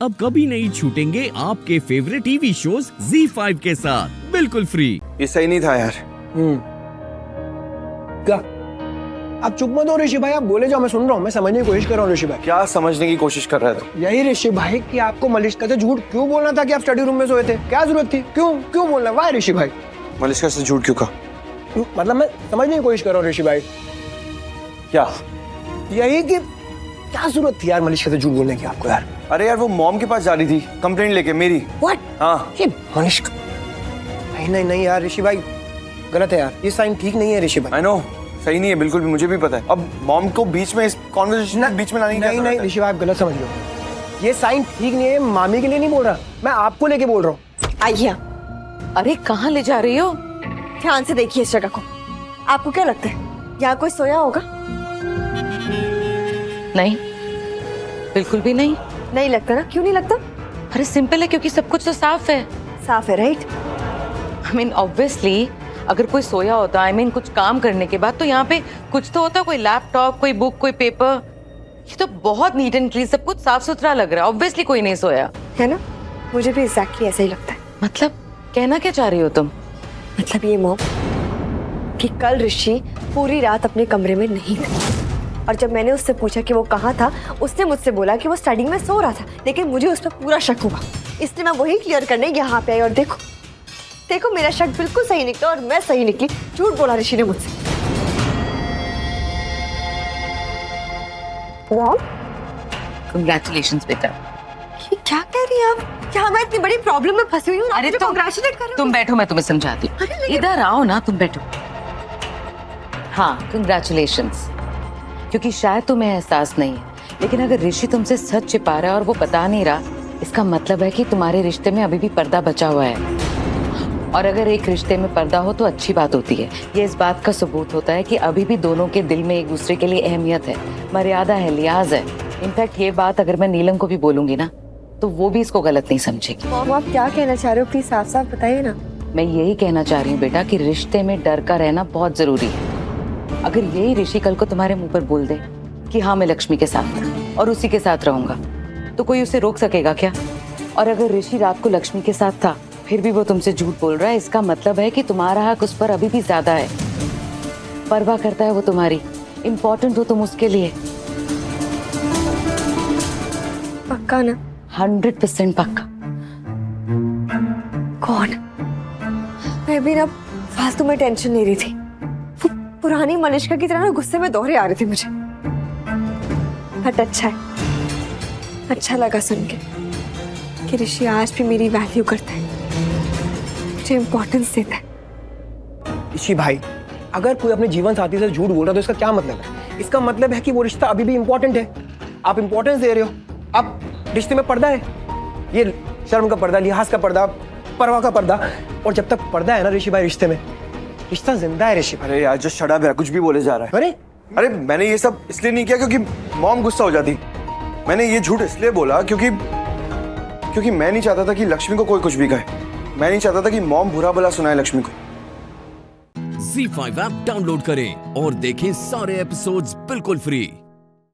अब कभी नहीं छूटेंगे आपके फेवरेट टीवी शोज ZEE5 के साथ बिल्कुल फ्री। ये सही नहीं था यार। क्या? आप चुप मत हो ऋषि भाई, आप बोले जाओ, मैं सुन रहा हूँ, मैं समझने की कोशिश कर रहा हूँ ऋषि भाई। क्या समझने की कोशिश कर रहा था? यही ऋषि भाई कि आपको मलिष्का से झूठ क्यों बोलना था कि आप स्टडी रूम में सोए थे? क्या जरूरत थी? क्यों क्यों बोलना? वाह ऋषि भाई, मलिष्का से झूठ क्यों कहा? मतलब मैं समझने की कोशिश कर रहा हूँ ऋषि भाई। क्या? यही कि क्या जरूरत थी यार मलिष्का से झूठ बोलने की आपको यार? अरे यार वो मॉम के पास जा रही थी कंप्लेंट लेके मेरी। व्हाट? हाँ। ये मलिष्का, नहीं नहीं यार ऋषि भाई, गलत है यार, ये साइन ठीक नहीं है ऋषि भाई। आई नो, सही नहीं है बिल्कुल भी, मुझे भी पता है। अब मॉम को बीच में इस कॉन्वर्सेशन में बीच में लाने की क्या नहीं जरूरत नहीं है? ऋषि भाई, आप गलत समझ रहे हो, ये साइन ठीक नहीं है, मामी के लिए नहीं बोल रहा, मैं आपको लेके बोल रहा हूँ। आइए। अरे कहाँ ले जा रही हो? ध्यान से देखिए इस जगह को। आपको क्या लगता है यहाँ कोई सोया होगा? नहीं, बिल्कुल भी नहीं। नहीं लगता ना? क्यों नहीं लगता? अरे सिंपल है, क्योंकि सब कुछ तो साफ है। साफ है, राइट? आई मीन ऑब्वियसली अगर कोई सोया होता, आई मीन कुछ काम करने के बाद, तो यहाँ पे कुछ तो होता, कोई लैपटॉप, कोई बुक, कोई पेपर। ये तो बहुत नीट एंड क्लीन, सब कुछ साफ सुथरा लग रहा है। ऑब्वियसली कोई नहीं सोया है ना? मुझे भी एग्जैक्टली ऐसा ही लगता है। मतलब कहना क्या चाह रही हो तुम? मतलब ये मॉम कि कल ऋषि पूरी रात अपने कमरे में नहीं था, और जब मैंने उससे पूछा कि वो कहाँ था, उसने मुझसे बोला कि वो स्टडी में सो रहा था। लेकिन मुझे उस पर पूरा शक हुआ, इसलिए मैं वही क्लियर करने यहाँ पे आई। और देखो देखो, मेरा शक बिल्कुल सही निकला और मैं सही निकली। झूठ बोला ऋषि ने मुझसे। कंग्रेचुलेशंस बेटा। ये क्या कह रही है आप? क्या मैं इतनी बड़ी प्रॉब्लम में फंसी हुई हूँ? अरे कांग्रेचुलेट कर रहे हो? तुम बैठो, मैं तुम्हें समझाती अरे हूँ। लेकिन- इधर आओ ना, तुम बैठो। हाँ, कंग्रेचुलेशंस, क्योंकि शायद तुम्हें एहसास नहीं है, लेकिन अगर ऋषि तुमसे सच छिपा रहा है और वो बता नहीं रहा, इसका मतलब है कि तुम्हारे रिश्ते में अभी भी पर्दा बचा हुआ है। और अगर एक रिश्ते में पर्दा हो तो अच्छी बात होती है। ये इस बात का सबूत होता है कि अभी भी दोनों के दिल में एक दूसरे के लिए अहमियत है, मर्यादा है, लिहाज है। इनफैक्ट ये बात अगर मैं नीलम को भी बोलूंगी ना, तो वो भी इसको गलत नहीं समझेगी। मॉम, आप क्या कहना चाह रहे हो? प्लीज साफ साफ बताइए ना। मैं यही कहना चाह रही हूँ बेटा कि रिश्ते में डर का रहना बहुत जरूरी है। अगर यही ऋषि कल को तुम्हारे मुंह पर बोल दे कि हाँ मैं लक्ष्मी के साथ था और उसी के साथ रहूंगा, तो कोई उसे रोक सकेगा क्या? और अगर ऋषि रात को लक्ष्मी के साथ था फिर भी वो तुमसे झूठ बोल रहा है, इसका मतलब है कि तुम्हारा हक उस पर अभी भी ज्यादा है। परवाह करता है वो तुम्हारी, इम्पोर्टेंट हो तुम उसके लिए। पक्का ना? 100% पक्का। कौन? मैं भी ना फालतू में टेंशन ले रही थी। वो पुरानी मलिष्का की तरह ना गुस्से में दौरे आ रहे थे मुझे। बट अच्छा है, अच्छा लगा सुन के कि ऋषि आज भी मेरी वैल्यू करता है, मुझे इम्पोर्टेंस देता है। ऋषि भाई, अगर कोई अपने जीवन साथी से झूठ बोल रहा है तो इसका क्या मतलब है? इसका मतलब है कि वो रिश्ता अभी भी इम्पोर्टेंट है, आप इम्पोर्टेंस दे रहे हो। अब रिश्ते में पर्दा है, ये शर्म का पर्दा, लिहाज का पर्दा, परवाह का पर्दा, और जब तक पर्दा है ना ऋषि भाई रिश्ते में, रिश्ता जिंदा है ऋषि भाई। अरे यार जो शट अप है, कुछ भी बोले जा रहा है। अरे अरे मैंने ये सब इसलिए नहीं किया क्योंकि मॉम गुस्सा हो जाती। मैंने ये झूठ इसलिए बोला क्योंकि मैं नहीं चाहता था कि लक्ष्मी को कोई कुछ भी कहे। मैं नहीं चाहता था कि मॉम बुरा भला सुनाए लक्ष्मी को। ZEE5 ऐप डाउनलोड करें और देखें सारे एपिसोड्स बिल्कुल फ्री।